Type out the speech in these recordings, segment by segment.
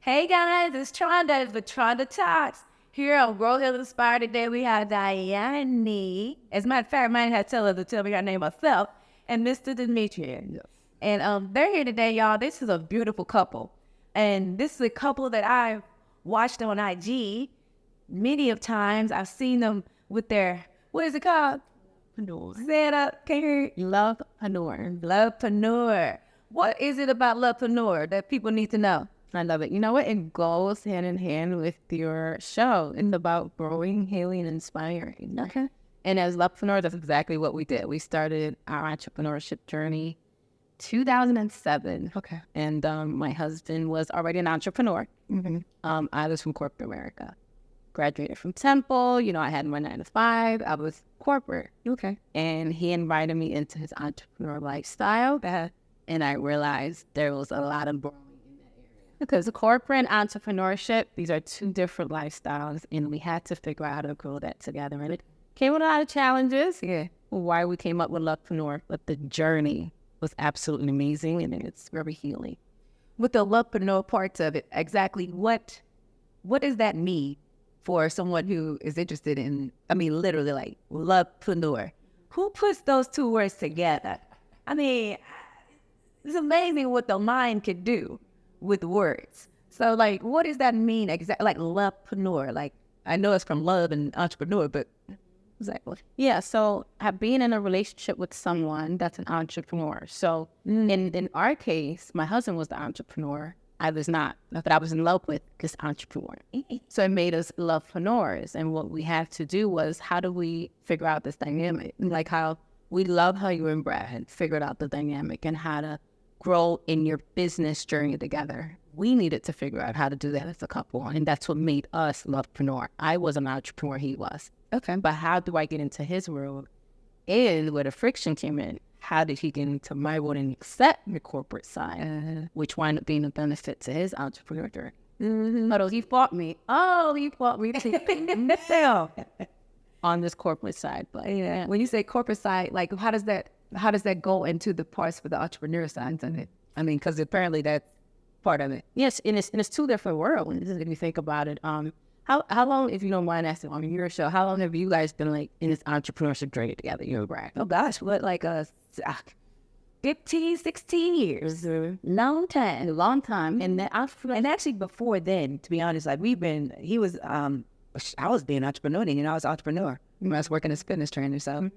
Hey guys, it's Tronda with Tronda Talks. Here on Grow Hill Inspired today, we have Diane. As a matter of fact, I might have to tell her to tell me her name herself, and Mr. Demetrius. Yes. And they're here today, y'all. This is a beautiful couple. And this is a couple that I've watched on IG many of times. I've seen them with their, what is it called? Lovepreneur. Say it up. Can you hear it? Lovepreneur. Lovepreneur. What is it about Lovepreneur that people need to know? I love it. You know what? It goes hand in hand with your show. It's about growing, healing, and inspiring. Okay. And as Lovepreneur, that's exactly what we did. We started our entrepreneurship journey 2007. Okay. And my husband was already an entrepreneur. Mm-hmm. I was from corporate America. Graduated from Temple. You know, I had my 9 to 5. I was corporate. Okay. And he invited me into his entrepreneur lifestyle. And I realized there was a lot of growing in that area. Because corporate and entrepreneurship, these are two different lifestyles, and we had to figure out how to grow that together. And it came with a lot of challenges. Yeah. Why we came up with Lovepreneur, but the journey was absolutely amazing, and it's very healing. With the Lovepreneur parts of it, exactly what does that mean for someone who is interested in, literally like Lovepreneur? Who puts those two words together? I mean, it's amazing what the mind can do with words. So, like, what does that mean exactly? Like, Lovepreneur. Like, I know it's from love and entrepreneur, but exactly. Yeah, so I've been in a relationship with someone that's an entrepreneur. So in our case, my husband was the entrepreneur. I was not, but I was in love with this entrepreneur. So it made us lovepreneurs. And what we had to do was, how do we figure out this dynamic? Like how we love how you and Brad figured out the dynamic and how to grow in your business journey together. We needed to figure out how to do that as a couple. And that's what made us lovepreneur. I was an entrepreneur, he was. Okay. But how do I get into his world? And where the friction came in, how did he get into my world and accept the corporate side, which wound up being a benefit to his entrepreneur journey. But he fought me. Oh, he fought me too. On this corporate side. But Yeah. When you say corporate side, like how does that go into the parts for the entrepreneur side of it? I mean, because apparently that's part of it. yes, and it's two different worlds if you think about it. How long, if you don't mind asking on your show, how long have you guys been like in this entrepreneurship journey together, you and Brad? Oh gosh, what, like 15, 16 years. Long time. A long time. And that And actually before then, to be honest, like I was being an entrepreneur then, I was an entrepreneur. I was working as a fitness trainer, so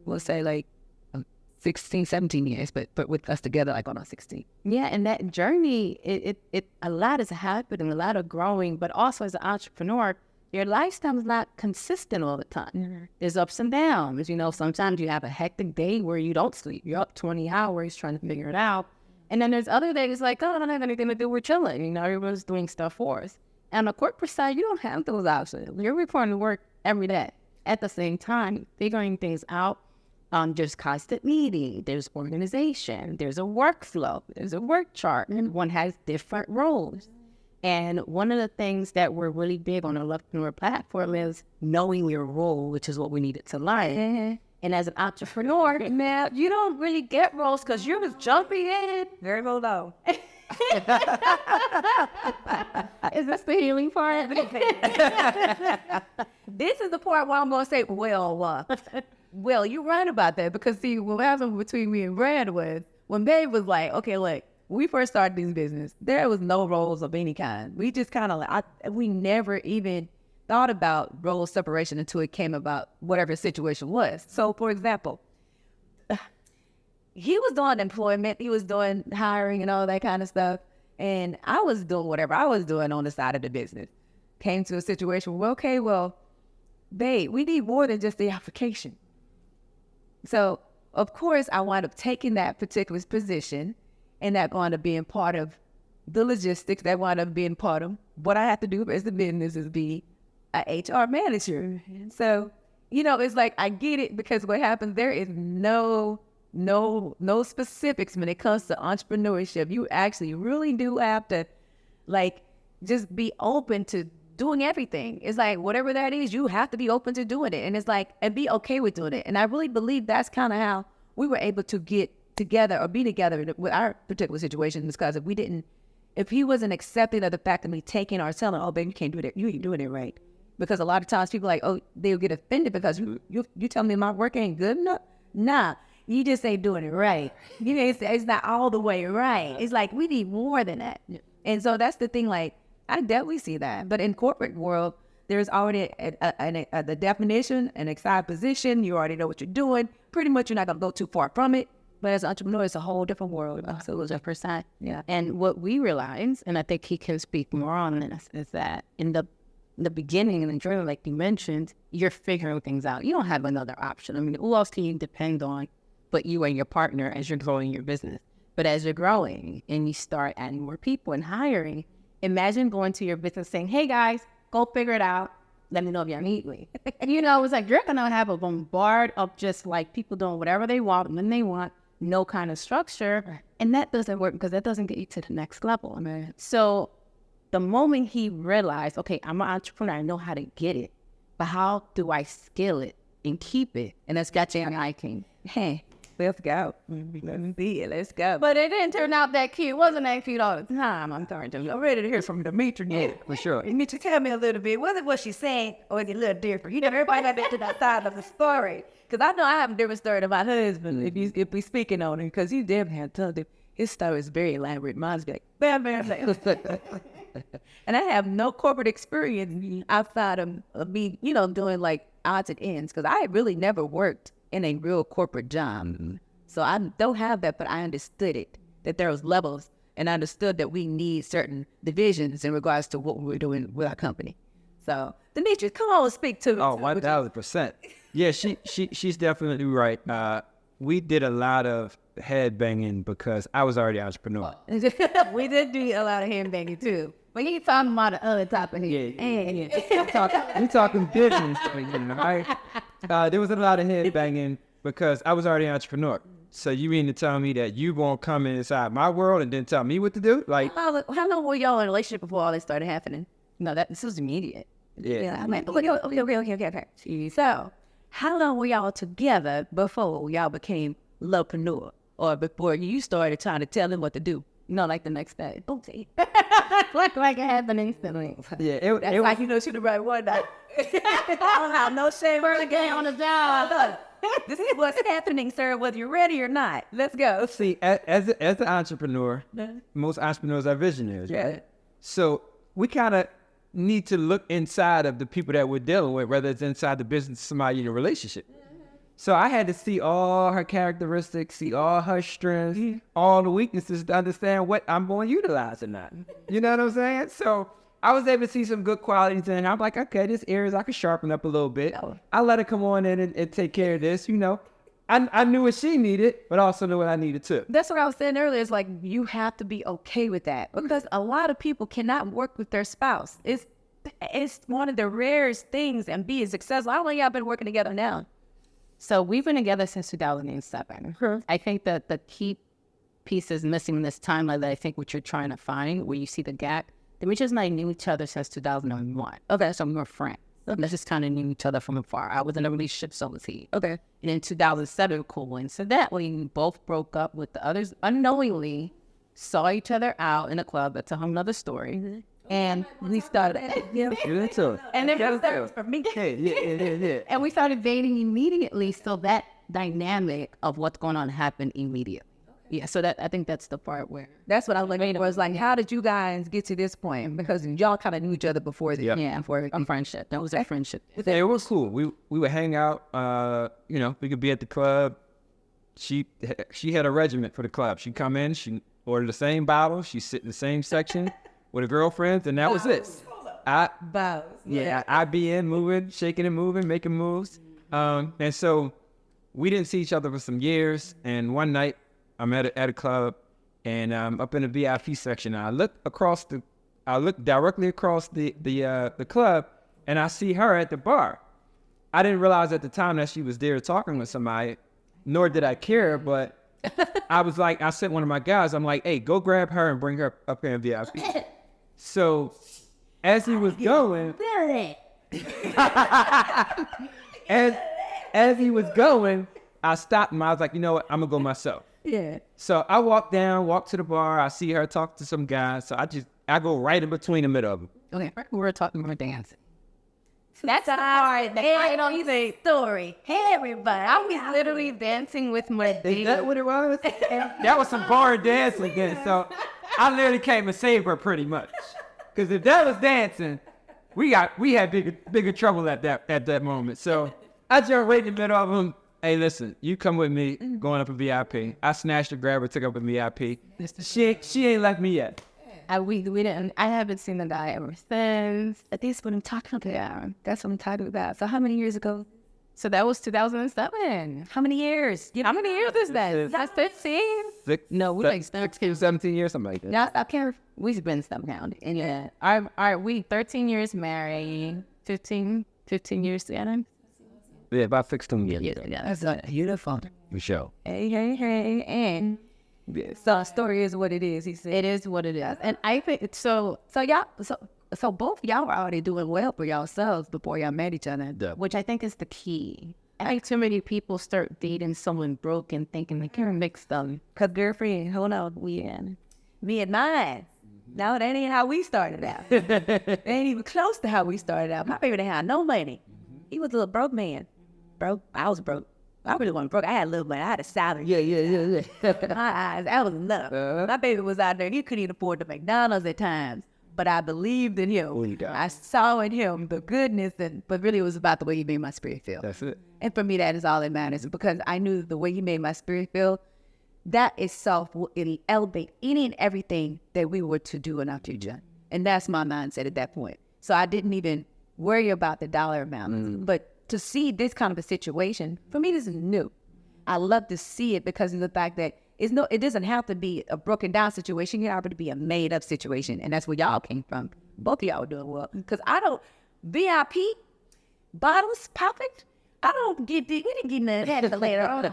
we'll say like 16, 17 years, but with us together, like on our 16. Yeah, and that journey, it a lot has happened and a lot of growing, but also as an entrepreneur, your lifestyle is not consistent all the time. There's ups and downs. You know, sometimes you have a hectic day where you don't sleep. You're up 20 hours trying to figure it out. And then there's other days like, oh, I don't have anything to do. We're chilling. You know, everyone's doing stuff for us. And on the corporate side, you don't have those options. You're reporting to work every day. At the same time, figuring things out. There's constant meeting, there's organization, there's a workflow, there's a work chart, and one has different roles. And one of the things that we're really big on the Lovepreneur platform is knowing your role, which is what we needed to learn. And as an entrepreneur, Man, you don't really get roles because you're just jumping in. Very low. is this the healing part? This is the part where I'm going to say, well, you're right about that because see, what happened between me and Brad was when Babe was like, okay, look, when we first started this business, there was no roles of any kind. We just kind of we never even thought about role separation until it came about whatever the situation was. So, for example, he was doing employment, he was doing hiring and all that kind of stuff, and I was doing whatever I was doing on the side of the business. Came to a situation where, okay, well, babe, we need more than just the application. So, of course, I wound up taking that particular position, and that wound up being part of the logistics, that wound up being part of what I have to do as the business is be a HR manager. So, it's like I get it because what happens, there is no specifics when it comes to entrepreneurship. You actually really do have to like just be open to doing everything. It's like whatever that is, you have to be open to doing it. And it's like, and be okay with doing it. And I really believe that's kind of how we were able to get together or be together with our particular situation, because if we didn't if he wasn't accepting of the fact of me taking or telling, oh, baby, you can't do that. You ain't doing it right. Because a lot of times people like, oh, they'll get offended because you tell me my work ain't good enough. Nah, you just ain't doing it right. You know, it's not all the way right. It's like, we need more than that. Yeah. And so that's the thing, like, I definitely see that. But in corporate world, there's already the definition, an exact position. You already know what you're doing. Pretty much you're not going to go too far from it. But as an entrepreneur, it's a whole different world. Absolutely, percent. Yeah. And what we realize, and I think he can speak more on this, is that in the beginning and the journey, like you mentioned, you're figuring things out. You don't have another option. I mean, who else can you depend on but you and your partner as you're growing your business? But as you're growing and you start adding more people and hiring, imagine going to your business saying, hey guys, go figure it out. Let me know if y'all need me. You know, it's like you're going to have a bombard of just like people doing whatever they want when they want, no kind of structure. Right. And that doesn't work because that doesn't get you to the next level. Right. So the moment he realized, okay, I'm an entrepreneur, I know how to get it, but how do I scale it and keep it? And that's got your eye king. Hey, let's go. Let's see it. Let's go. But it didn't turn out that cute. It wasn't that cute all the time. I'm ready to hear from Demetri. Yeah, for sure. Demetri, tell me a little bit. Was it what she's saying or is it a little different? You know, everybody got to get to that side of the story. Because I know I have a different story than my husband if we speaking on him. Because you definitely have told him. His story is very elaborate. Mine's be like, bam, bam, bam. And I have no corporate experience outside of me, you know, doing like odds and ends. Because I really never worked in a real corporate job. So I don't have that, but I understood it, that there was levels, and I understood that we need certain divisions in regards to what we're doing with our company. So, Demetri, come on and speak to me. Oh, 1,000%. Yeah, she's definitely right. We did a lot of head banging because I was already an entrepreneur. We did do a lot of hand banging too. But you talking about the other topic here. Yeah. We talking business, right? There was a lot of head banging because I was already an entrepreneur. So you mean to tell me that you won't come inside my world and then tell me what to do? Like, how long were y'all in a relationship before all this started happening? No, this was immediate. Yeah. I'm like, okay. So, how long were y'all together before y'all became lovepreneur? Or before you started trying to tell him what to do? No, like the next day. Okay. like it happened instantly. Yeah, it like, you know, she the right one. I don't have no shame for the game on the job. This is what's happening, sir, whether you're ready or not. Let's go. See, as an entrepreneur, most entrepreneurs are visionaries, right? So we kind of need to look inside of the people that we're dealing with, whether it's inside the business, somebody in a relationship. So I had to see all her characteristics, see all her strengths, all the weaknesses to understand what I'm going to utilize or not. You know what I'm saying? So I was able to see some good qualities in her. I'm like, okay, this areas I can sharpen up a little bit. I let her come on in and take care of this, you know. I knew what she needed, but also knew what I needed too. That's what I was saying earlier. It's like, you have to be okay with that. Because a lot of people cannot work with their spouse. It's one of the rarest things and being successful. How long y'all been working together now? So we've been together since 2007. Sure. I think that the key piece is missing in this timeline that I think what you're trying to find, where you see the gap. Demetri and I knew each other since 2001. Okay. So we were friends. We just kind of knew each other from afar. I was in a relationship, so was he. Okay. And in 2007, coincidentally, we both broke up with the others unknowingly, saw each other out in a club. That's a whole nother story. Mm-hmm. And we started, and it was for me. Yeah. And we started dating immediately. So that dynamic of what's going on happened immediately. Yeah. So I think that's the part where. That's what I was looking for. Was like, how did you guys get to this point? Because y'all kind of knew each other before this. Yeah. Before a friendship. That was a friendship. Yeah, it was cool. We would hang out. You know, we could be at the club. She had a regiment for the club. She'd come in. She ordered the same bottle. She'd sit in the same section with her girlfriends, and that was it. I'd be in, moving, shaking and moving, making moves. And so we didn't see each other for some years. And one night, I'm at a club, and I'm up in the VIP section. I look directly across the club, and I see her at the bar. I didn't realize at the time that she was there talking with somebody, nor did I care, but I was like, I sent one of my guys, I'm like, hey, go grab her and bring her up here in VIP. So as he was going, as he was going, I stopped him. I was like, you know what? I'm gonna go myself. Yeah. So I walk to the bar. I see her talk to some guys. So I go right in between the middle of them. Okay, we're talking about dancing. That's the part that I don't say story. Hey, everybody. I was literally dancing with my Is date. that what it was? That was some bar dancing again. So I literally came and saved her pretty much. Because if that was dancing, we had bigger trouble at that moment. So I jumped right in the middle of them. Hey, listen, you come with me, going up a VIP. I snatched her, grabbed her, took up a VIP. She ain't left me yet. We didn't. I haven't seen the guy ever since. That's what I'm talking about. Yeah, that's what I'm talking about. So how many years ago? So that was 2007. How many years? How many years is that? That's 15. No, we like 16, 17 years, something like that. Yeah, I can't. We've been stuff now. And yeah, all right, we 13 years married, 15 years together. Yeah, about 16 years. Yeah. That's beautiful. For sure. Hey, and so story is what it is. He said It is what it is, and I think so. So both y'all were already doing well for yourselves before y'all met each other. Yeah. Which I think is the key. I think too many people start dating someone broke and thinking they can mix them. Cause girlfriend, hold on, me and mine. No, that ain't how we started out. It ain't even close to how we started out. My baby didn't have no money. He was a little broke man. Broke. I was broke. I really wasn't broke. I had a little money. I had a salary. Yeah. My eyes, that was enough. My baby was out there. He couldn't even afford the McDonald's at times. But I believed in him. I saw in him the goodness, but really it was about the way he made my spirit feel. That's it. And for me, that is all that matters, because I knew the way he made my spirit feel, that itself will elevate any and everything that we were to do in our future. And that's my mindset at that point. So I didn't even worry about the dollar amount. But to see this kind of a situation, for me, this is new. I love to see it because of the fact that it doesn't have to be a broken down situation. It have to be a made up situation. And that's where y'all came from. Both of y'all were doing well. Because I don't, VIP, bottles popping, we didn't get none of that until later on.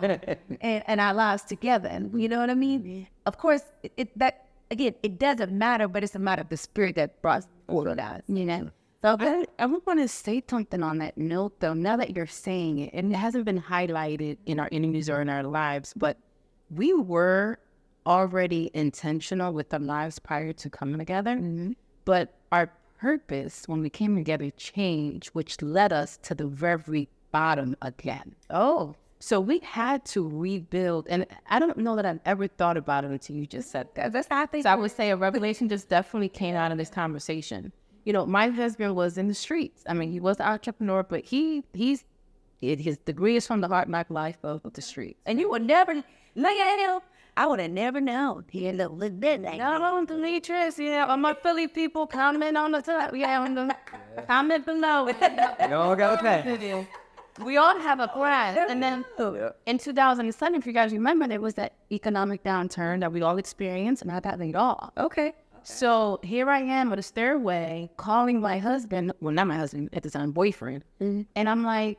And our lives together. And you know what I mean? Of course, it doesn't matter, but it's a matter of the spirit that brought forward us, you know? So I want to say something on that note, though, now that you're saying it, and it hasn't been highlighted in our interviews or in our lives, but we were already intentional with our lives prior to coming together. But our purpose, when we came together, changed, which led us to the very bottom again. Oh, so we had to rebuild, and I don't know that I've ever thought about it until you just said that. that's how I think. So I would say a revelation just definitely came out of this conversation. You know, my husband was in the streets. I mean, he was an entrepreneur, but his degree is from the hard knock life of the streets. And you would never look at him. I would have never known. He ended up looking like that. No, Demetrius, all my Philly people, comment on the top. On the comment below. You all got okay. We all have a class. And then in 2007, if you guys remember, there was that economic downturn that we all experienced, and I got laid off. Okay. So here I am at a stairway calling my husband, well, not my husband, at the time, boyfriend. And I'm like,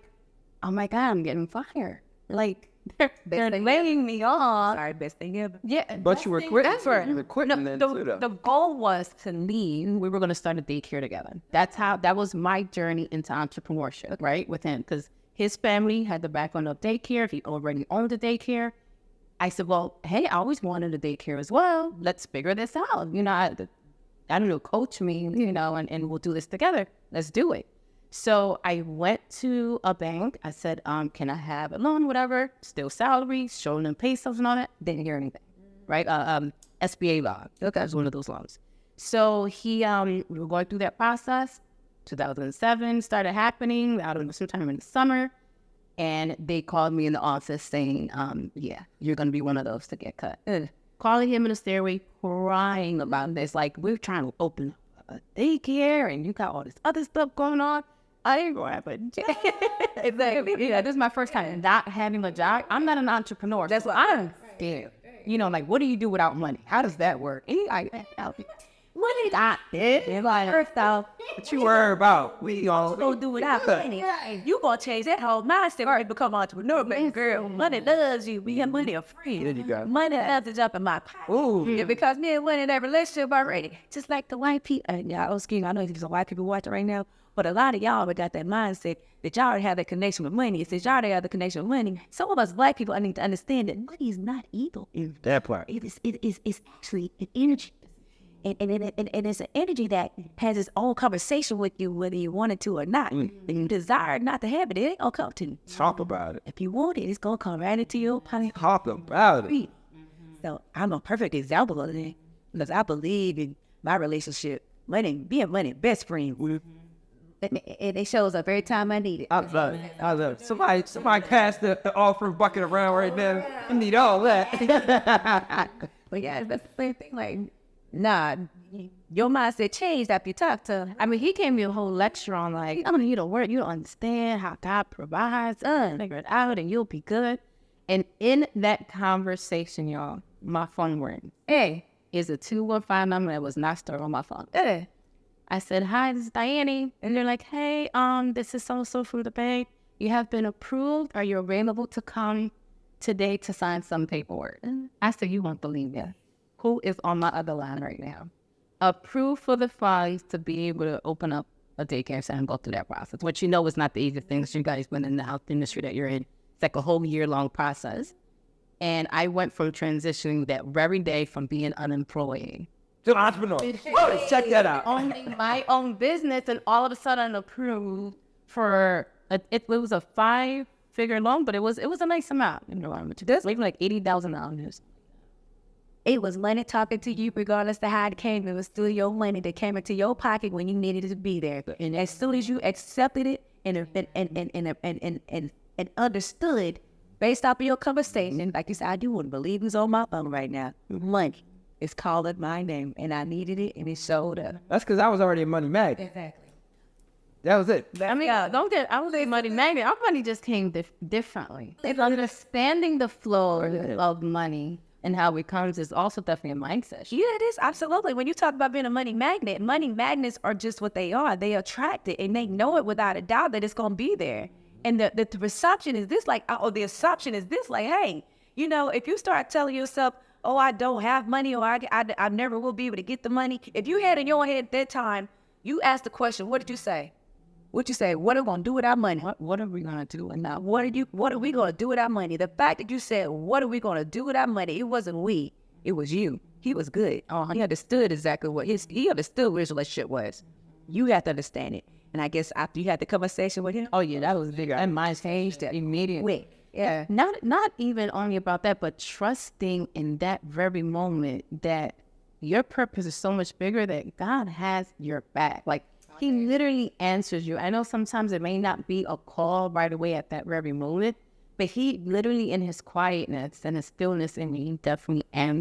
oh my God, I'm getting fired. Like, they're laying me off. Sorry, best thing ever. Yeah. But you were quitting. That's right. You were quitting then too, though. The goal was to leave. We were going to start a daycare together. That was my journey into entrepreneurship, right? With him. Because his family had the background of daycare. He already owned a daycare. I said, well, hey, I always wanted a daycare as well. Let's figure this out. I don't know, coach me, and we'll do this together. Let's do it. So I went to a bank. I said, can I have a loan, whatever? Still salary, showing them pesos and all that. Didn't hear anything, right? SBA loan. Okay, it was one of those loans. So we were going through that process. 2007 started happening. I don't know, sometime in the summer. And they called me in the office saying, yeah, you're going to be one of those to get cut. Calling him in the stairway, crying about this. Like, we're trying to open a daycare and you got all this other stuff going on. I ain't going to have a job. Exactly. Yeah, this is my first time not having a job. I'm not an entrepreneur. That's what I'm scared. Like, what do you do without money? How does that work? Well, money. Stop it. First off, What you worry about? We all gonna do without money. You gonna change that whole mindset or become an entrepreneur, baby girl. Money loves you. We have money are free. There you go. Money loves to jump in my pocket. Ooh. Yeah, because me and money in that relationship already. Just like the white people. Y'all, excuse me, I know there's some white people watching right now, but a lot of y'all already got that mindset that y'all already have that connection with money. Since y'all already have the connection with money, some of us black people, I need to understand that money is not evil. That part. It's actually an energy. And it's an energy that has its own conversation with you, whether you want it to or not. If you desire not to have it, it ain't gonna come to you. Talk about it. If you want it, it's gonna come right into your pocket. Talk about it. So I'm a perfect example of that because I believe in my relationship, being money, best friend. And it shows up every time I need it. I love it. I love it. Somebody pass the offering bucket around right now. I need all that. But yeah, that's the same thing. Like, nah, your mindset changed after you talked to him. I mean, he gave me a whole lecture on like, I mean, you don't work, you don't understand how God provides, figure it out and you'll be good. And in that conversation, y'all, my phone rang. Hey, Is a 215 number that was not stored on my phone. hey. I said, hi, this is Diane. And they're like, hey, this is so-and-so from the bank. You have been approved. Are you available to come today to sign some paperwork? I said, you won't believe that. Who is on my other line right now? Approved for the funds to be able to open up a daycare center and go through that process, which you know is not the easiest thing. You guys been in the health industry that you're in. It's like a whole year-long process. And I went from transitioning that very day from being unemployed To an entrepreneur. Check that out. owning my own business, and all of a sudden approved for it was a 5-figure loan, but it was a nice amount. You know, maybe like $80,000. It was money talking to you, regardless of how it came. It was still your money that came into your pocket when you needed it to be there. And as soon as you accepted it and understood, based off of your conversation, like you said, I wouldn't believe who's on my phone right now. Money is calling my name, and I needed it, and it showed up. That's because I was already a money magnet. Exactly. That was it. I mean, I was a money magnet. Our money just came differently. It's understanding the flow of money and how it comes is also definitely a mindset. Yeah, it is. Absolutely. When you talk about being a money magnets are just what they are. They attract it, and they know it without a doubt that it's going to be there. And the perception is this, like, the assumption is this, like, hey, you know, if you start telling yourself, oh, I don't have money, or I never will be able to get the money. If you had in your head at that time, you asked the question, what did you say? What you say? What are we going to do with our money? What are we going to do? And now, What are we going to do with our money? The fact that you said, what are we going to do with our money? It wasn't we. It was you. He was good. He understood exactly he understood what his relationship was. You have to understand it. And I guess after you had the conversation with him, oh yeah, that was bigger. And mine changed immediately. yeah. Not even only about that, but trusting in that very moment that your purpose is so much bigger that God has your back. Like, he literally answers you. I know sometimes it may not be a call right away at that very moment, but he literally, in his quietness and his stillness in you,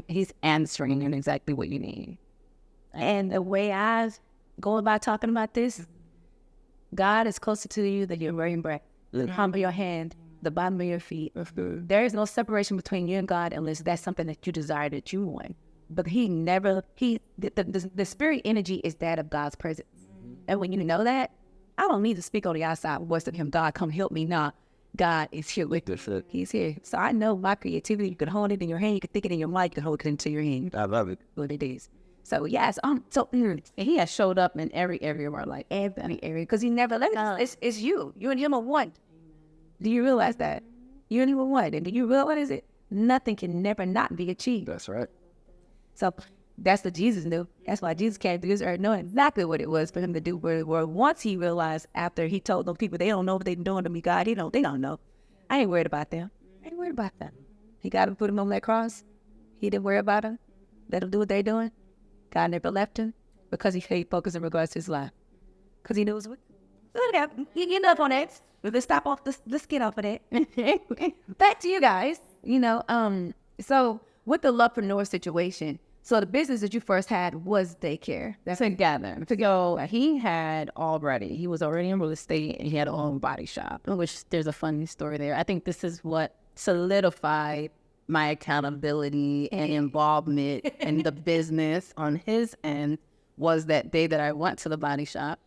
he's answering you exactly what you need. And the way I go about talking about this, God is closer to you than your very breath. The palm of your hand, the bottom of your feet. There is no separation between you and God unless that's something that you desire, that you want. But the spirit energy is that of God's presence. And when you know that, I don't need to speak on the outside voice of him. God, come help me now. God is here with me. He's here. So I know my creativity, you can hold it in your hand, you can think it in your mind, you can hold it into your hand. I love it. What it is. So yes, and he has showed up in every area of our life. Every area. Because he never left us. It's you. You and him are one. Do you realize that? You and him are one. And do you realize it? Nothing can never not be achieved. That's right. So that's what Jesus knew. That's why Jesus came to this earth knowing exactly what it was for him to do. Where once he realized, after he told those people, they don't know what they're doing to me, God, they don't know. I ain't worried about them. I ain't worried about them. He got to put him on that cross. He didn't worry about them. Let them do what they're doing. God never left him because he stayed focused in regards to his life. Because he knows, enough on that. Let's stop off. Let's get off of that. Back to you guys. So with the lovepreneur situation, so the business that you first had was daycare. That's together. So he was already in real estate, and he had his own body shop, which there's a funny story there. I think this is what solidified my accountability and involvement in the business on his end was that day that I went to the body shop.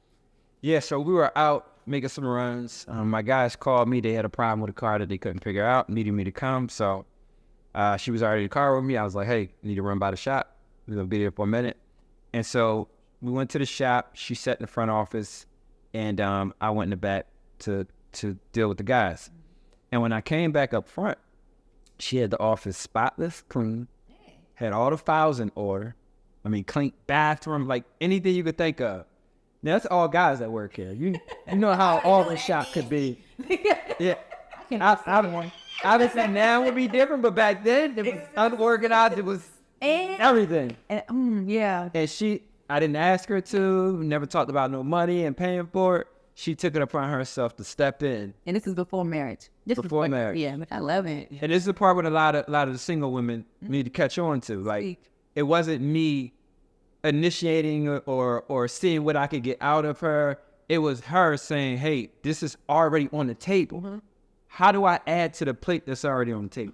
Yeah, so we were out making some runs. My guys called me. They had a problem with a car that they couldn't figure out, needed me to come. So she was already in the car with me. I was like, hey, I need to run by the shop. We're going to be there for a minute. And so we went to the shop. She sat in the front office, and I went in the back to deal with the guys. And when I came back up front, she had the office spotless, clean, had all the files in order. I mean, clean bathroom, like anything you could think of. Now, that's all guys that work here. You know how all the shop could be. Yeah. I would say now would be different, but back then, it was unorganized. It was everything. Yeah. And I didn't ask her to, never talked about no money and paying for it. She took it upon herself to step in. And this is before marriage. Before marriage. Yeah, I love it. And this is the part where a lot of the single women need to catch on to. Like, it wasn't me initiating or seeing what I could get out of her. It was her saying, hey, this is already on the table. How do I add to the plate that's already on the table?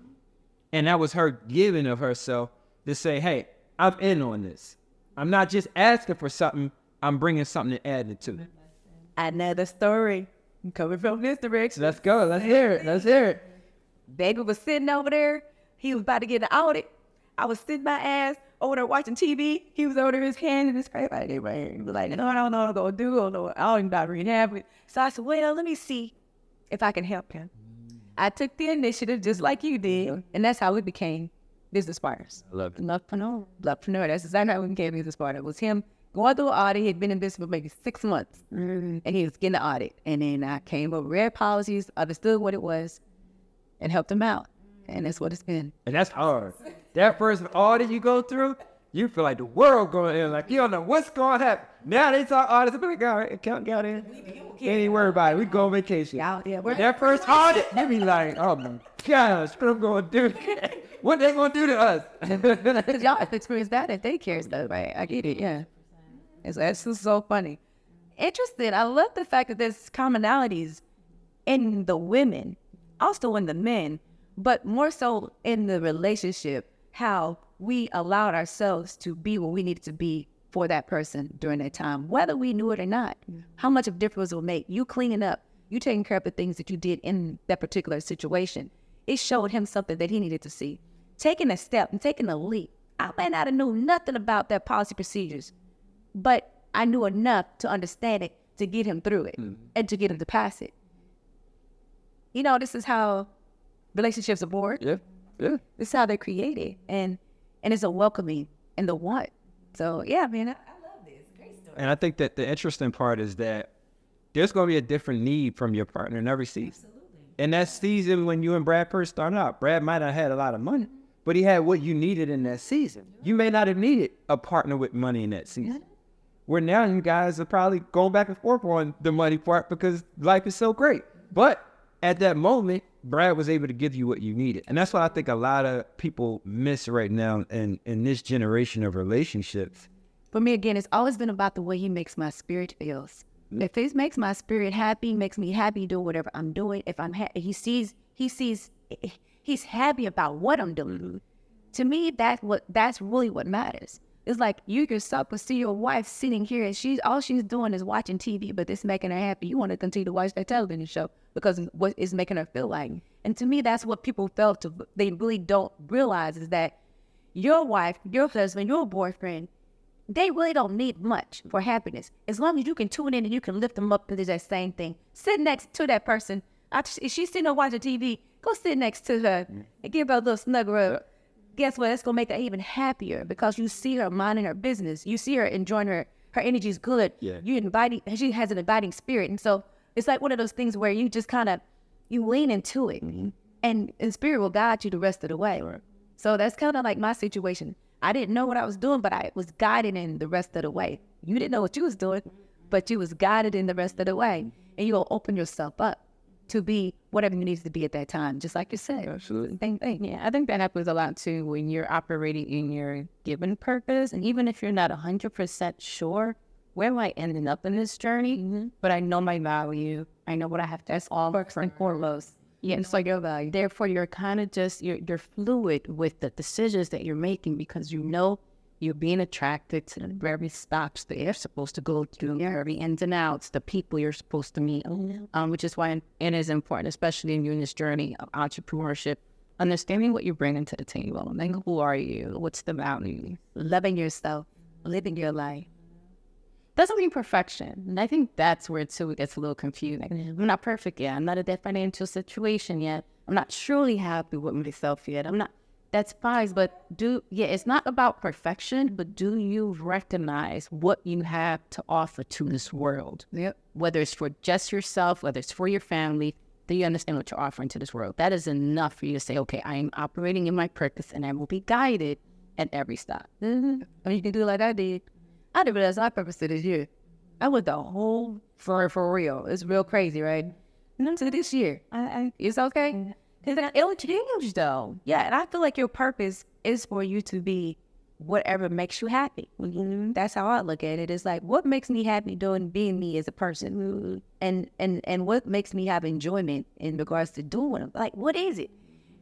And that was her giving of herself to say, hey, I'm in on this. I'm not just asking for something. I'm bringing something and adding it to it. Another story coming from this direction. Let's go. Let's hear it. Baby was sitting over there. He was about to get an audit. I was sitting my ass over there watching TV. He was over there, his hand in his face. He was like, no, I don't know what I'm going to do. I don't even know how to read it. So I said, well, let me see if I can help him. I took the initiative just like you did. And that's how we became business partners. I love it. Lovepreneur. That's exactly how we became business partners. It was him going through an audit. He had been in business for maybe 6 months. And he was getting the audit. And then I came up, read policies, understood what it was, and helped him out. And that's what it's been. And that's hard. That first audit you go through, you feel like the world going in. Like, you don't know what's going to happen. Now they talk audits. I'm like, all right, account got in. Can't even worry about it. We go on vacation. That first audit, you be like, oh my gosh, what I'm going to do? What they going to do to us? Because y'all have experienced that at daycare stuff, right? I get it, yeah. It's just so funny. Interesting. I love the fact that there's commonalities in the women, also in the men, but more so in the relationship, how we allowed ourselves to be what we needed to be for that person during that time, whether we knew it or not. How much of a difference it will make. You cleaning up, you taking care of the things that you did in that particular situation. It showed him something that he needed to see. Taking a step and taking a leap. I may not have knew nothing about that policy procedures, but I knew enough to understand it, to get him through it, and to get him to pass it. You know, this is how relationships are born. Yeah. This is how they're created, and it's a welcoming and the want. So yeah, man, I love this. Great story. And I think that the interesting part is that there's going to be a different need from your partner in every season. Absolutely. And that season when you and Brad first started out, Brad might not have had a lot of money, but he had what you needed in that season. You may not have needed a partner with money in that season. Where now you guys are probably going back and forth on the money part because life is so great. But at that moment, Brad was able to give you what you needed. And that's what I think a lot of people miss right now in this generation of relationships. For me, again, it's always been about the way he makes my spirit feels. If he makes my spirit happy, makes me happy doing whatever I'm doing, if I'm happy, he's happy about what I'm doing. To me, that's really what matters. It's like you yourself will see your wife sitting here and all she's doing is watching TV, but it's making her happy. You want to continue to watch that television show because what it's making her feel like. And to me, that's what people they really don't realize is that your wife, your husband, your boyfriend, they really don't need much for happiness. As long as you can tune in and you can lift them up into that same thing. Sit next to that person. If she's sitting there watching TV, go sit next to her and give her a little snug rub. Guess what? It's going to make her even happier because you see her minding her business. You see her enjoying her energy is good. Yeah. She has an inviting spirit. And so it's like one of those things where you just kind of, you lean into it and spirit will guide you the rest of the way. Right. So that's kind of like my situation. I didn't know what I was doing, but I was guided in the rest of the way. You didn't know what you was doing, but you was guided in the rest of the way. And you'll open yourself up to be whatever you need to be at that time, just like you said. Absolutely. Same thing. Yeah, I think that happens a lot too when you're operating in your given purpose. And even if you're not 100% sure, where am I ending up in this journey? But I know my value. I know what I have to. That's all first and foremost. Yeah, it's like your value. Therefore, you're kind of just, you're fluid with the decisions that you're making because you know you're being attracted to the very stops that you're supposed to go through, the very ins and outs, the people you're supposed to meet, which is why it is important, especially in this journey of entrepreneurship, understanding what you're bringing to the table. Like, who are you? What's the value? Loving yourself, living your life. Doesn't mean perfection. And I think that's where it gets a little confusing. I'm not perfect yet. I'm not in that financial situation yet. I'm not truly happy with myself yet. That's fine. But it's not about perfection, but do you recognize what you have to offer to this world? Yep. Whether it's for just yourself, whether it's for your family, do you understand what you're offering to this world? That is enough for you to say, okay, I am operating in my purpose and I will be guided at every stop. And you can do like I did. I didn't realize my purpose this year. I went the whole for real. It's real crazy, right? And then to this year, it's okay. It will change though. Yeah, and I feel like your purpose is for you to be whatever makes you happy. That's how I look at it. It's like, what makes me happy doing being me as a person, and what makes me have enjoyment in regards to doing it. Like, what is it?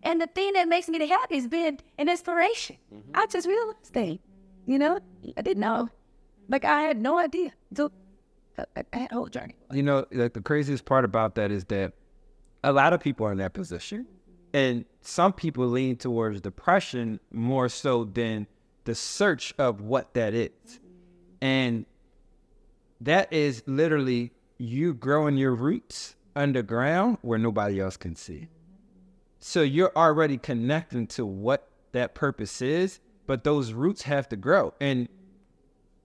And the thing that makes me the happiest is being an inspiration. I just realized that, I didn't know. Like, I had no idea. So I had a whole journey. Like the craziest part about that is that a lot of people are in that position, and some people lean towards depression more so than the search of what that is. And that is literally you growing your roots underground where nobody else can see. So you're already connecting to what that purpose is, but those roots have to grow. And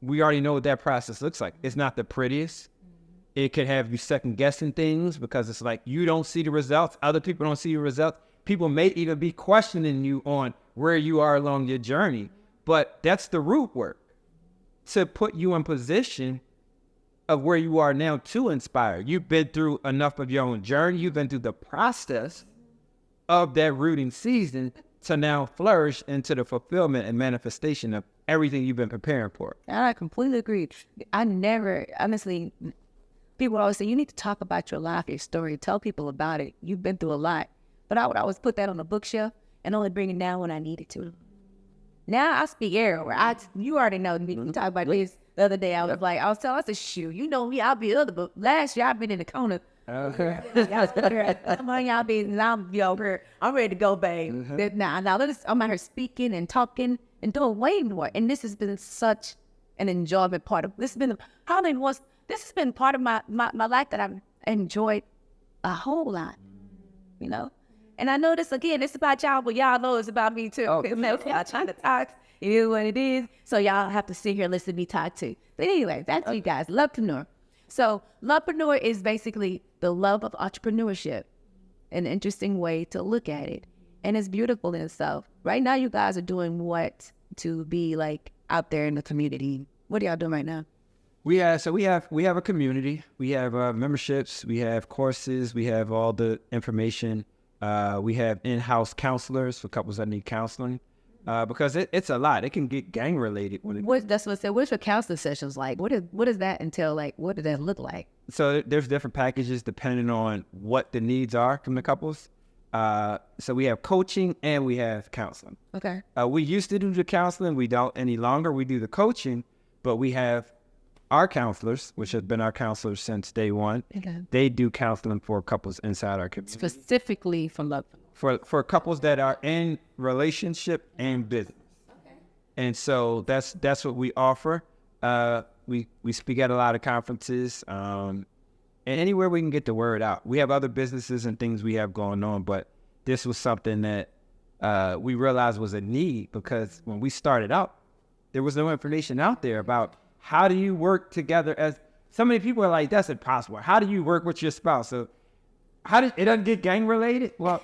we already know what that process looks like. It's not the prettiest. It could have you second guessing things because it's like you don't see the results. Other people don't see the results. People may even be questioning you on where you are along your journey. But that's the root work to put you in position of where you are now to inspire. You've been through enough of your own journey. You've been through the process of that rooting season to now flourish into the fulfillment and manifestation of everything you've been preparing for. And I completely agree. Honestly, people always say, you need to talk about your life, your story, tell people about it. You've been through a lot. But I would always put that on the bookshelf and only bring it down when I needed to. Now I speak everywhere. You already know me. We talked about this the other day. I was telling us, shoot, you know me, I'll be other, but last year I've been in the corner. Okay. Come on, y'all be, and I'm over here. I'm ready to go, babe. Now I'm out here speaking and talking and doing way more. And this has been such an enjoyment part of this. This has been part of my life that I've enjoyed a whole lot, And I know this about y'all, but y'all know it's about me too. Y'all trying to talk. It is what it is. So y'all have to sit here and listen to me talk too. But anyway, that's you guys. Lovepreneur. So Lovepreneur is basically the love of entrepreneurship. An interesting way to look at it. And it's beautiful in itself. Right now you guys are doing what to be like out there in the community? What are y'all doing right now? We have a community. We have memberships. We have courses. We have all the information. We have in-house counselors for couples that need counseling because it's a lot. It can get gang related. That's what I said. What's your counseling sessions like? What does that entail? Like, what does that look like? So there's different packages depending on what the needs are from the couples. So we have coaching and we have counseling. Okay. We used to do the counseling. We don't any longer. We do the coaching, but we have our counselors, which have been our counselors since day one. Okay. They do counseling for couples inside our community. Specifically for love. For couples that are in relationship and business. Okay. And so that's what we offer. We speak at a lot of conferences, and anywhere we can get the word out. We have other businesses and things we have going on, but this was something that we realized was a need because when we started out, there was no information out there about how do you work together as so many people are like, that's impossible. How do you work with your spouse? So it doesn't get gang related? Well,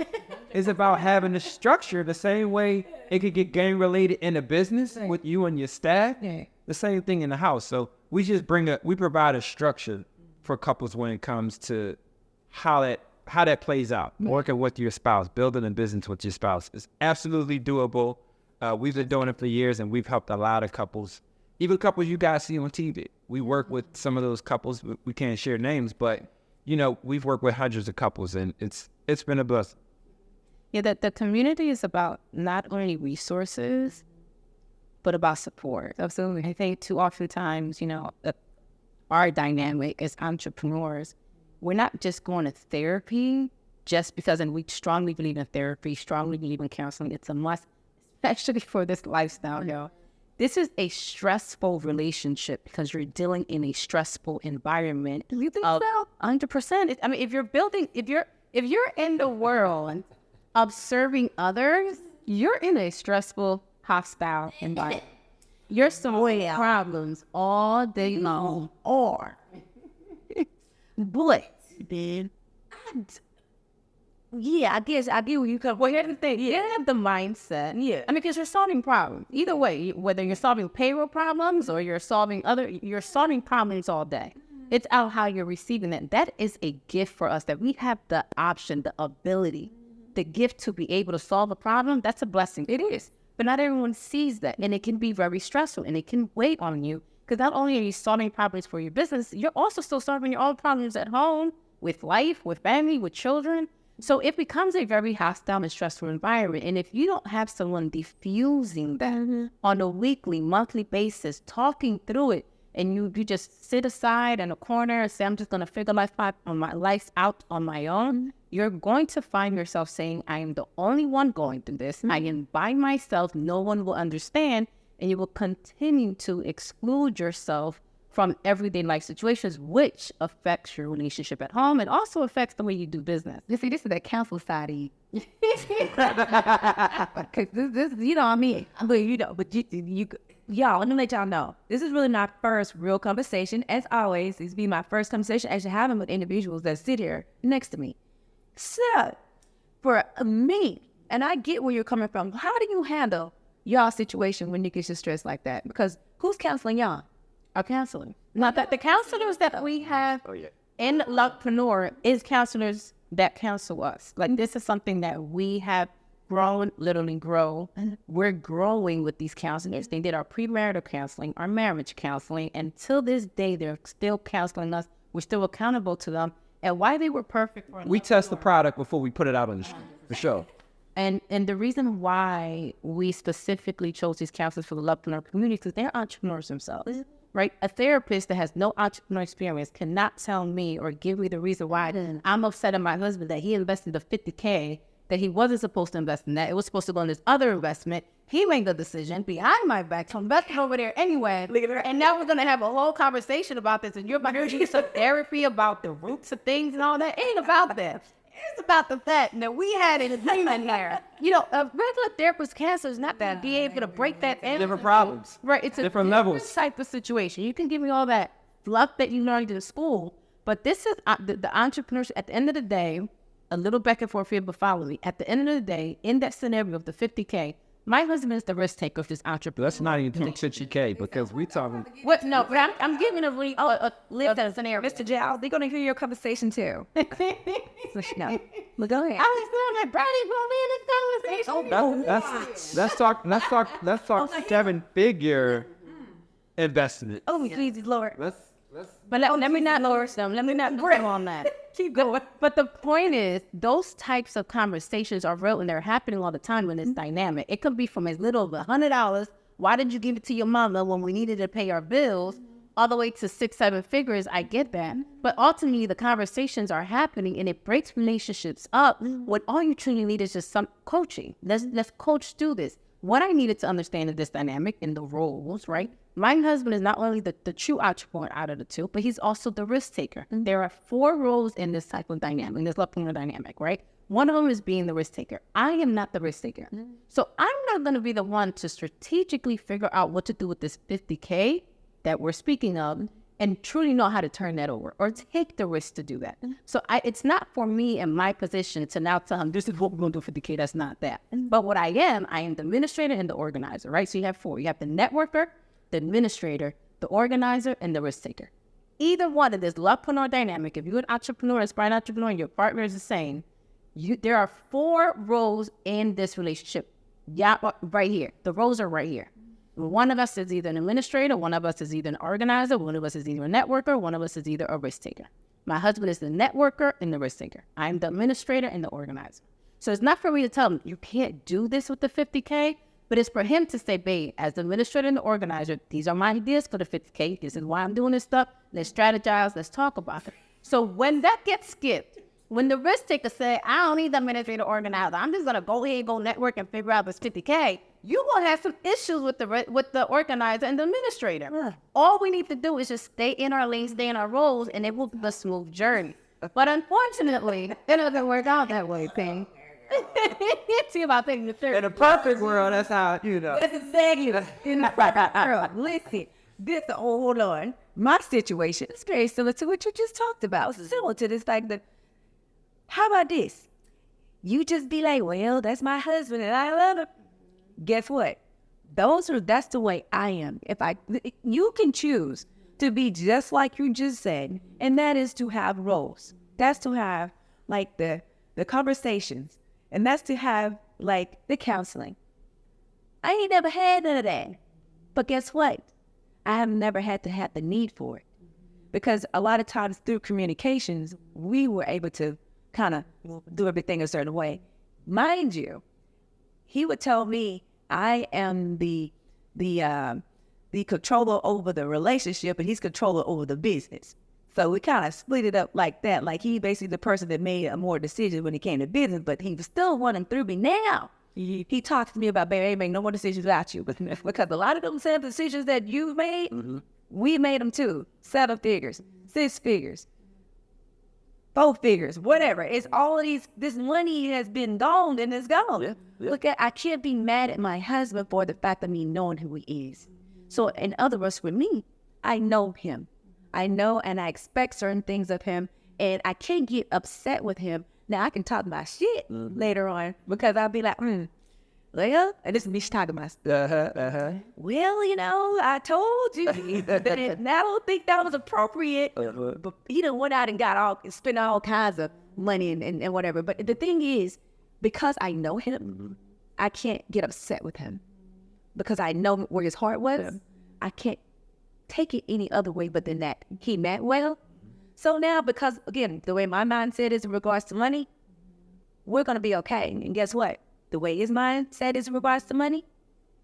it's about having a structure the same way it could get gang related in a business with you and your staff. Yeah. The same thing in the house. So we just we provide a structure for couples when it comes to how that plays out. Working with your spouse, building a business with your spouse is absolutely doable. We've been doing it for years and we've helped a lot of couples. Even couples you guys see on TV. We work with some of those couples. We can't share names, but we've worked with hundreds of couples, and it's been a blessing. Yeah, that the community is about not only resources, but about support. Absolutely. I think too often times, our dynamic as entrepreneurs, we're not just going to therapy just because, and we strongly believe in therapy, strongly believe in counseling. It's a must, especially for this lifestyle, This is a stressful relationship because you're dealing in a stressful environment. You think so? 100%. I mean, if you're in the world of serving others, you're in a stressful, hostile environment. You're solving problems all day long. Or, but, Yeah, I guess I get where you come. well, here's the thing. You have the mindset. Yeah. I mean, because you're solving problems. Either way, whether you're solving payroll problems or you're solving problems all day. It's out how you're receiving it. That is a gift for us, that we have the option, the ability, the gift to be able to solve a problem. That's a blessing. It is. But not everyone sees that. And it can be very stressful and it can weigh on you. Because not only are you solving problems for your business, you're also still solving your own problems at home, with life, with family, with children. So it becomes a very hostile and stressful environment. And if you don't have someone diffusing that on a weekly, monthly basis, talking through it, and you just sit aside in a corner and say, I'm just going to figure life out on my own, you're going to find yourself saying, I am the only one going through this. I am by myself. No one will understand. And you will continue to exclude yourself from everyday life situations, which affects your relationship at home and also affects the way you do business. You see, this is that counsel side of you. Cause this, you know what I mean? But y'all, let me let y'all know. This is really my first real conversation. As always, this be my first conversation actually having with individuals that sit here next to me. So, for me, and I get where you're coming from, how do you handle y'all situation when you get your stress like that? Because who's counseling y'all? Our counseling. Not that the counselors that we have in Lovepreneur is counselors that counsel us. Like, this is something that we have literally grow. We're growing with these counselors. They did our premarital counseling, our marriage counseling, and till this day, they're still counseling us. We're still accountable to them. And why they were perfect for We test the product before we put it out on the street, for sure. And the reason why we specifically chose these counselors for the Lovepreneur community is because they're entrepreneurs themselves, right? A therapist that has no entrepreneur experience cannot tell me or give me the reason why I'm upset at my husband that he invested the $50K that he wasn't supposed to invest in that. It was supposed to go in this other investment. He made the decision behind my back to invest over there anyway. And now we're going to have a whole conversation about this. And you're about to do some therapy about the roots of things and all that. It ain't about that. It's about the fact that we had an agreement there. A regular therapist counselor is not that be able to break that in. Different problems. Right. It's a different levels type of situation. You can give me all that fluff that you learned in school, but this is the entrepreneurship. At the end of the day, a little back and forth here, but follow me. At the end of the day, in that scenario of the $50K, my husband is the risk taker of this entrepreneur. Let's not even talk $50K because we talking. What? No, but I'm giving a scenario. Mr. Giles, they're going to hear your conversation too. No. But go ahead. I was feeling like Brady in this conversation. Let's talk 7-figure investment. Oh, Jesus Lord. But let me not lower them. Let me not bring on that. Keep going. But the point is, those types of conversations are real and they're happening all the time when it's dynamic. It could be from as little as $100. Why did you give it to your mama when we needed to pay our bills? All the way to 6-7 figures. I get that. But ultimately, the conversations are happening and it breaks relationships up. What all you truly need is just some coaching. Let's coach through this. What I needed to understand in this dynamic and the roles, right? My husband is not only the true entrepreneur out of the two, but he's also the risk taker. There are 4 roles in this type of dynamic, in this Lovepreneur dynamic, right? One of them is being the risk taker. I am not the risk taker. So I'm not going to be the one to strategically figure out what to do with this $50K that we're speaking of and truly know how to turn that over or take the risk to do that. So it's not for me in my position to now tell him, this is what we're going to do for the $50K. That's not that. But what I am the administrator and the organizer, right? So you have 4. You have the networker, the administrator, the organizer, and the risk taker. Either one of this Lovepreneur dynamic, if you're an entrepreneur, aspiring entrepreneur, and your partner is the same, there are 4 roles in this relationship. Yeah, right here. The roles are right here. One of us is either an administrator, one of us is either an organizer, one of us is either a networker, one of us is either a risk taker. My husband is the networker and the risk taker. I'm the administrator and the organizer. So it's not for me to tell him, you can't do this with the $50K, But it's for him to say, babe, as the administrator and the organizer, these are my ideas for the 50K. This is why I'm doing this stuff. Let's strategize. Let's talk about it. So when that gets skipped, when the risk taker say, I don't need the administrator organizer, I'm just going to go ahead and go network and figure out this 50K, you're going to have some issues with the organizer and the administrator. Yeah. All we need to do is just stay in our lanes, stay in our roles, and it will be a smooth journey. But unfortunately, it doesn't work out that way, thing. See about things in a perfect world, that's how, you know. That's exactly right. Listen, hold on. My situation is very similar to what you just talked about. It's similar to this, like, how about this? You just be like, well, that's my husband and I love him. Guess what? That's the way I am. You can choose to be just like you just said, and that is to have roles. That's to have, like, the conversations. And that's to have, like, the counseling. I ain't never had none of that. But guess what? I have never had to have the need for it. Because a lot of times through communications, we were able to kind of do everything a certain way. Mind you, he would tell me I am the controller over the relationship and he's controller over the business. So we kind of split it up like that. Like, he basically the person that made a more decisions when it came to business, but he was still running through me. Now he talks to me about, baby, I ain't make no more decisions without you. Because a lot of them same decisions that you made, we made them too. 7 figures, 6 figures, 4 figures, whatever. It's all of this money has been gone and it's gone. Yeah. Look, I can't be mad at my husband for the fact of me knowing who he is. So in other words, with me, I know him. I know and I expect certain things of him, and I can't get upset with him. Now, I can talk my shit later on because I'll be like, well, and this is me talking my stuff. Well, you know, I told you that and I don't think that was appropriate. But he done went out and spent all kinds of money and whatever. But the thing is, because I know him, I can't get upset with him because I know where his heart was. I can't take it any other way but than that. He meant well. So now, because, again, the way my mindset is in regards to money, we're going to be okay. And guess what? The way his mindset is in regards to money,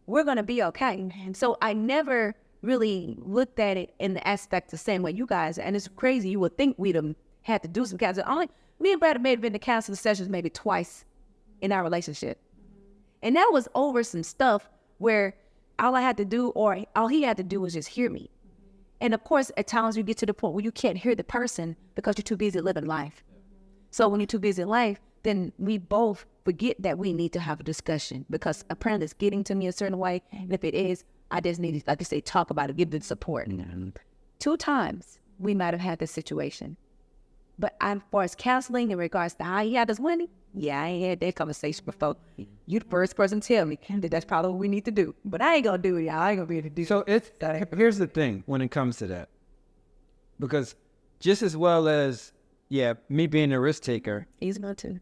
we're going to be okay. And so I never really looked at it in the aspect the same way you guys. And it's crazy. You would think we'd have had to do some counseling. Me and Brad may have been to counseling sessions maybe twice in our relationship. And that was over some stuff where all I had to do, or all he had to do, was just hear me. And of course, at times you get to the point where you can't hear the person because you're too busy living life. So when you're too busy in life, then we both forget that we need to have a discussion because apparently it's getting to me a certain way. And if it is, I just need to, like I say, talk about it, give the support. 2 times we might have had this situation. But as far as counseling in regards to how he had his money, yeah, I ain't had that conversation before. You the first person to tell me that that's probably what we need to do. But I ain't going to do it, y'all. I ain't going to be able to do it. So here's the thing when it comes to that. Because just as well as, me being a risk taker, he's going to.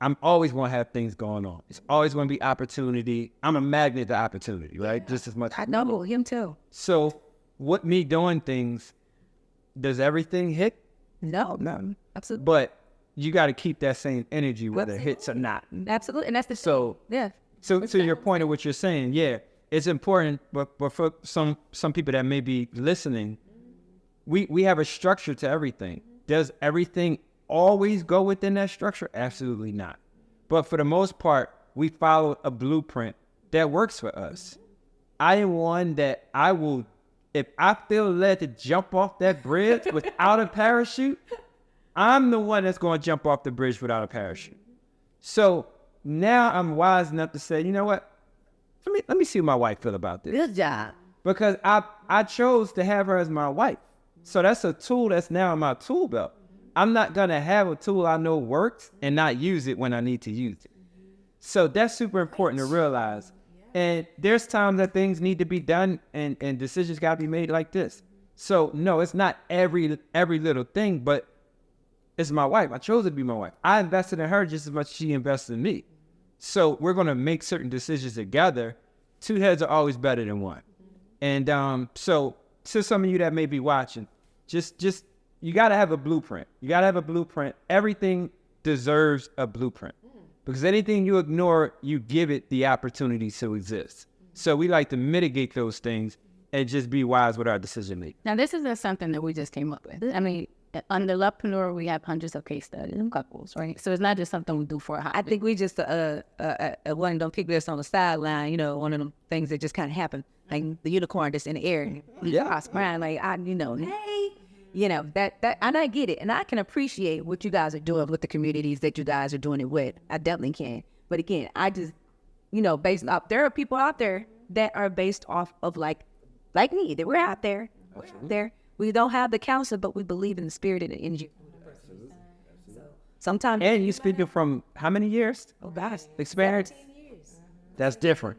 I'm always going to have things going on. It's always going to be opportunity. I'm a magnet to opportunity, right? Yeah. Just as much. I know, him too. So with me doing things, does everything hit? No, absolutely. But you got to keep that same energy whether it hits or not. Absolutely, and that's the so thing. Yeah. So to your point of what you're saying, it's important. But for some people that may be listening, we have a structure to everything. Does everything always go within that structure? Absolutely not. But for the most part, we follow a blueprint that works for us. I am one that I will. If I feel led to jump off that bridge without a parachute, I'm the one that's going to jump off the bridge without a parachute. So now I'm wise enough to say, you know what? Let me see what my wife feel about this. Good job. Because I chose to have her as my wife. So that's a tool that's now in my tool belt. I'm not going to have a tool I know works and not use it when I need to use it. So that's super important to realize. And there's times that things need to be done and decisions got to be made like this. So, no, it's not every little thing, but it's my wife. I chose to be my wife. I invested in her just as much as she invested in me. So we're going to make certain decisions together. 2 heads are always better than one. And so to some of you that may be watching, just you got to have a blueprint. You got to have a blueprint. Everything deserves a blueprint Because anything you ignore, you give it the opportunity to exist. So we like to mitigate those things and just be wise with our decision making. Now, this isn't something that we just came up with. I mean, under Lovepreneur, we have hundreds of case studies and couples, right? So it's not just something we do for a hobby. I think we just one of them people that's on the sideline, you know, one of them things that just kind of happen, like the unicorn that's in the air. Yeah. I was crying like, hey, you know, that, and I get it. And I can appreciate what you guys are doing with the communities that you guys are doing it with. I definitely can. But again, I just, you know, based off, there are people out there that are based off of like me, that we're out there. We're out there. We don't have the counsel, but we believe in the spirit and the energy. So, sometimes. And you speaking from how many years? Oh gosh, Experience? That's different.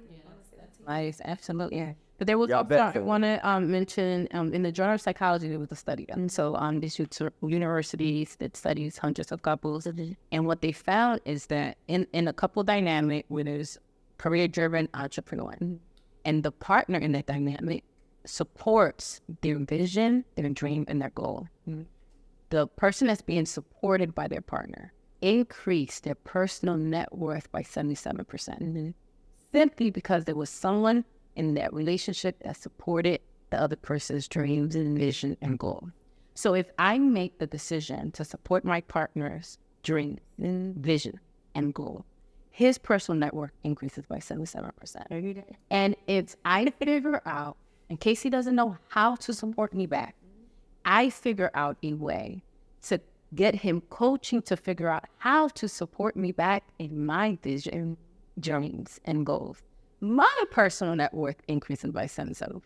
Nice, absolutely. Yeah. But there was Y'all also, bet. I want to mention in the Journal of Psychology, there was a study. And so this universities that studies hundreds of couples. And what they found is that in a couple dynamic where there's career-driven entrepreneur, and the partner in that dynamic supports their vision, their dream, and their goal. The person that's being supported by their partner increased their personal net worth by 77%. Simply because there was someone in that relationship that supported the other person's dreams and vision and goal. So if I make the decision to support my partner's dream, vision, and goal, his personal net worth increases by 77%. And if I figure out, in case he doesn't know how to support me back, I figure out a way to get him coaching to figure out how to support me back in my vision, dreams, and goals. My personal net worth increasing by 77%.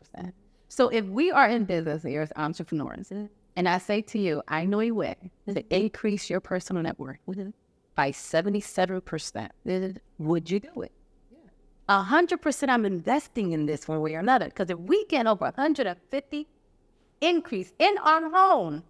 So if we are in business here as entrepreneurs, and I say to you, I know a way to increase your personal net worth by 77%, would you do it? 100% I'm investing in this one way or another. Because if we get over 150 increase in our home,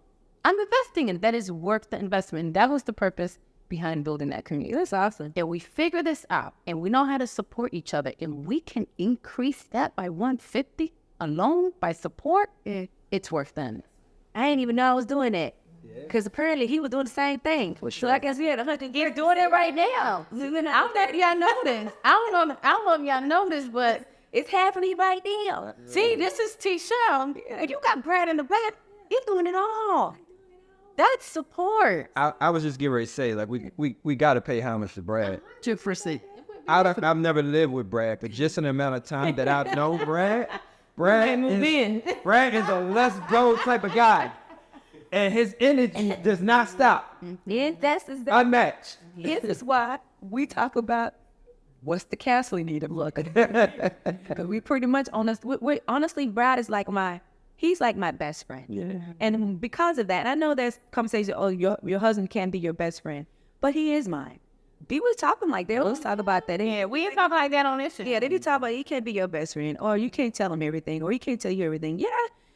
I'm investing in that is worth the investment. And that was the purpose behind building that community. That's awesome. And we figure this out and we know how to support each other and we can increase that by 150 alone by support, it's worth that. I didn't even know I was doing that. Because apparently he was doing the same thing. So I guess we had 100 years doing it right now. I don't know if y'all know this. I don't know if y'all know this, but it's happening right now. see, this is T-Shell. And you got Brad in the back. You're doing it all. That's support. I was just getting ready to say, like, we got to pay homage to Brad. 2%. I've never lived with Brad, but just in the amount of time that I've known Brad is a let's go type of guy. And his energy does not stop. Yeah, that's Unmatched. this is why we talk about what's the castle you need to look at. Because we pretty much honest. Honestly, Brad is like he's like my best friend. Yeah. And because of that, I know there's conversation, oh, your husband can't be your best friend, but he is mine. We was talking like they always talk about that. Yeah, we ain't talking like that on this shit. Yeah, they do talk about he can't be your best friend, or you can't tell him everything, or he can't tell you everything. Yeah,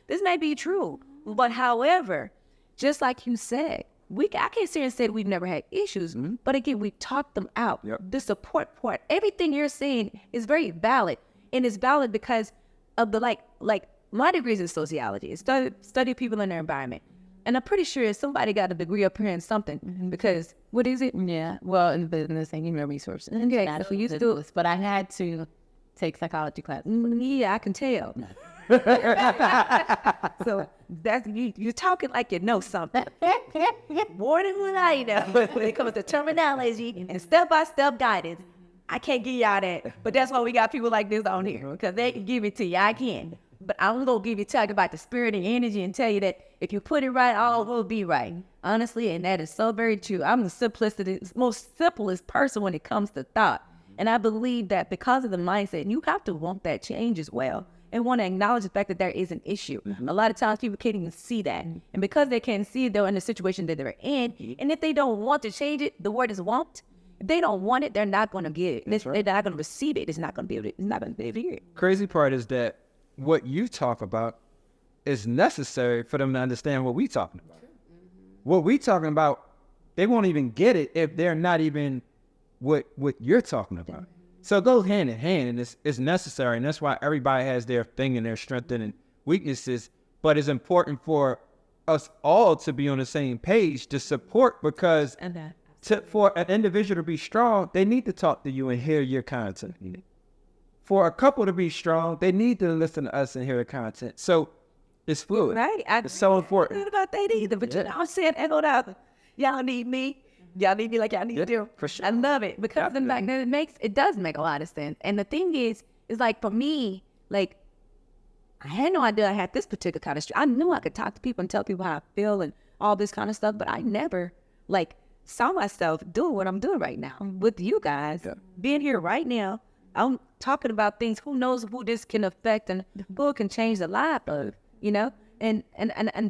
this may be true. But however, just like you said, I can't sit here and say we've never had issues, but again, we talked them out. Yep. The support part, everything you're saying is very valid, and it's valid because of the like my degree is in sociology. It's study people in their environment, and I'm pretty sure somebody got a degree up here in something because what is it? Yeah, well, in business and human resources. Okay, Not so you business, still, but I had to take psychology classes. yeah, I can tell. So that's you're talking like you know something more than what I know when it comes to terminology and step-by-step guidance. I can't give y'all that, but that's why we got people like this on here because they can give it to you. I can, but I'm gonna give you talk about the spirit and energy and tell you that if you put it right, all will be right. Honestly, and that is so very true. I'm the most simplest person when it comes to thought, and I believe that because of the mindset, you have to want that change as well. And want to acknowledge the fact that there is an issue. A lot of times people can't even see that. And because they can't see it, they're in the situation that they're in. And if they don't want to change it, the word is want. If they don't want it, they're not going to get it. They're not going to receive it. It's not going to be able to hear it. Crazy part is that what you talk about is necessary for them to understand what we talking about. What we talking about, they won't even get it if they're not even what you're talking about. So it goes hand in hand, and it's necessary, and that's why everybody has their thing and their strengths and weaknesses. But it's important for us all to be on the same page to support because For an individual to be strong, they need to talk to you and hear your content. For a couple to be strong, they need to listen to us and hear the content. So it's fluid. Right. It's so important. Not about that either, but I'm saying echo the other. Y'all need me. Y'all need me like y'all need you. For sure. I love it because the fact that it does make a lot of sense. And the thing is like for me, like I had no idea I had this particular kind of I knew I could talk to people and tell people how I feel and all this kind of stuff, but I never like saw myself doing what I'm doing right now with you guys. Being here right now, I'm talking about things. Who knows who this can affect and who it can change the life of, you know? And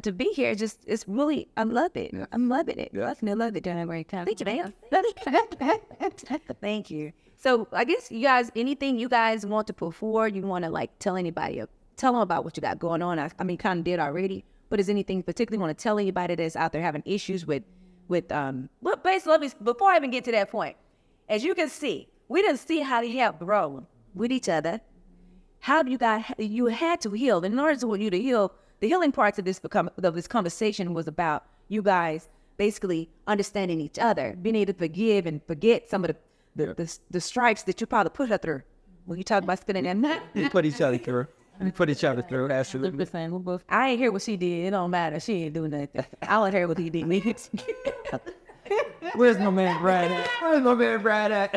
to be here, just it's really I love it. I'm loving it. I love it. Doing a great time. Thank you, man. Thank you. So I guess you guys, anything you guys want to put forward, you want to like tell anybody, tell them about what you got going on. I mean, kind of did already, but is anything particularly want to tell anybody that's out there having issues with well, basically, let me, before I even get to that point, as you can see, we didn't see how you have grown with each other. How do you had to heal. In order for you to heal, the healing parts of this conversation was about you guys basically understanding each other, being able to forgive and forget some of the stripes that you probably put her through. When you talk about spinning that, We put each other through. Absolutely. I ain't hear what she did. It don't matter. She ain't doing nothing. I want to hear what he did. Where's my man Brad at?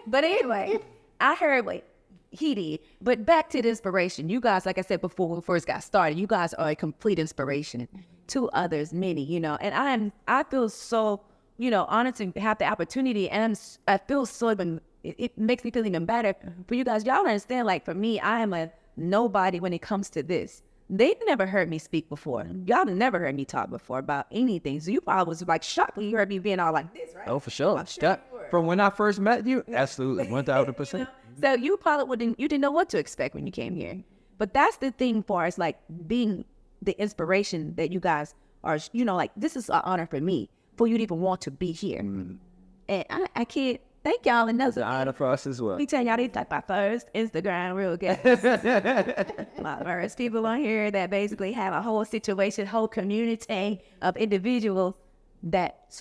But anyway, I heard what he did. But back to the inspiration. You guys, like I said before, when we first got started, you guys are a complete inspiration to others, many, you know. And I feel so, you know, honored to have the opportunity. And I feel so even, it makes me feel even better for you guys. Y'all understand, like for me, I am a nobody when it comes to this. They've never heard me speak before. Y'all never heard me talk before about anything. So you probably was like shocked when you heard me being all like this, right? Oh, for sure. I'm sure you were. From when I first met you, absolutely, 1,000%. So you probably didn't know what to expect when you came here. But that's the thing for us, like being the inspiration that you guys are, you know, like this is an honor for me, for you to even want to be here. And I can't thank y'all enough. It's an honor for us as well. Let me tell y'all, these like my first Instagram real good. My first people on here that basically have a whole situation, whole community of individuals that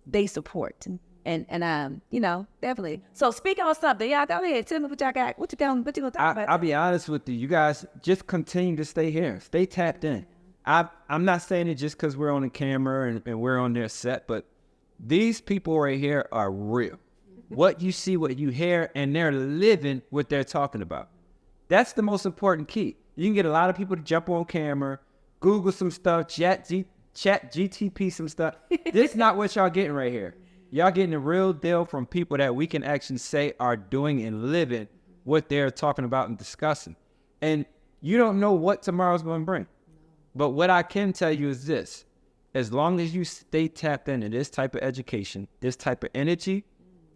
they support. And you know, definitely. So speak on something. Y'all go ahead. Tell me what y'all got. What you gonna talk about? I'll be honest with you. You guys just continue to stay here. Stay tapped in. I'm not saying it just because we're on the camera and we're on their set, but these people right here are real. What you see, what you hear, and they're living what they're talking about. That's the most important key. You can get a lot of people to jump on camera, Google some stuff, chat GTP some stuff. This is not what y'all getting right here. Y'all getting the real deal from people that we can actually say are doing and living what they're talking about and discussing. And you don't know what tomorrow's going to bring. But what I can tell you is this. As long as you stay tapped into this type of education, this type of energy,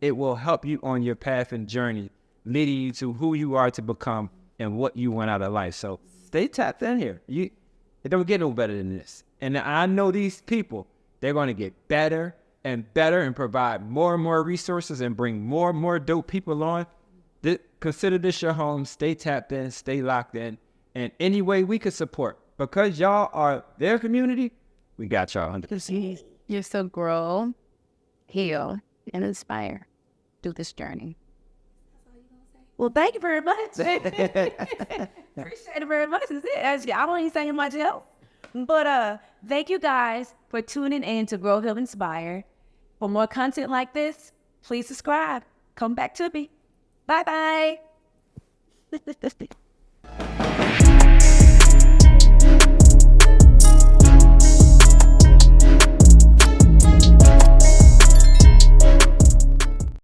it will help you on your path and journey, leading you to who you are to become and what you want out of life. So stay tapped in here. It don't get no better than this. And I know these people, they're going to get better and better and provide more and more resources and bring more and more dope people on. Consider this your home. Stay tapped in, stay locked in. And any way we can support, because y'all are their community, we got y'all 100%. You're so grow, heal, and inspire through this journey. Well, thank you very much. Appreciate it very much. That's it. Actually, I don't even say much else. But thank you guys for tuning in to Grow, Heal, Inspire. For more content like this, please subscribe. Come back to me. Bye-bye.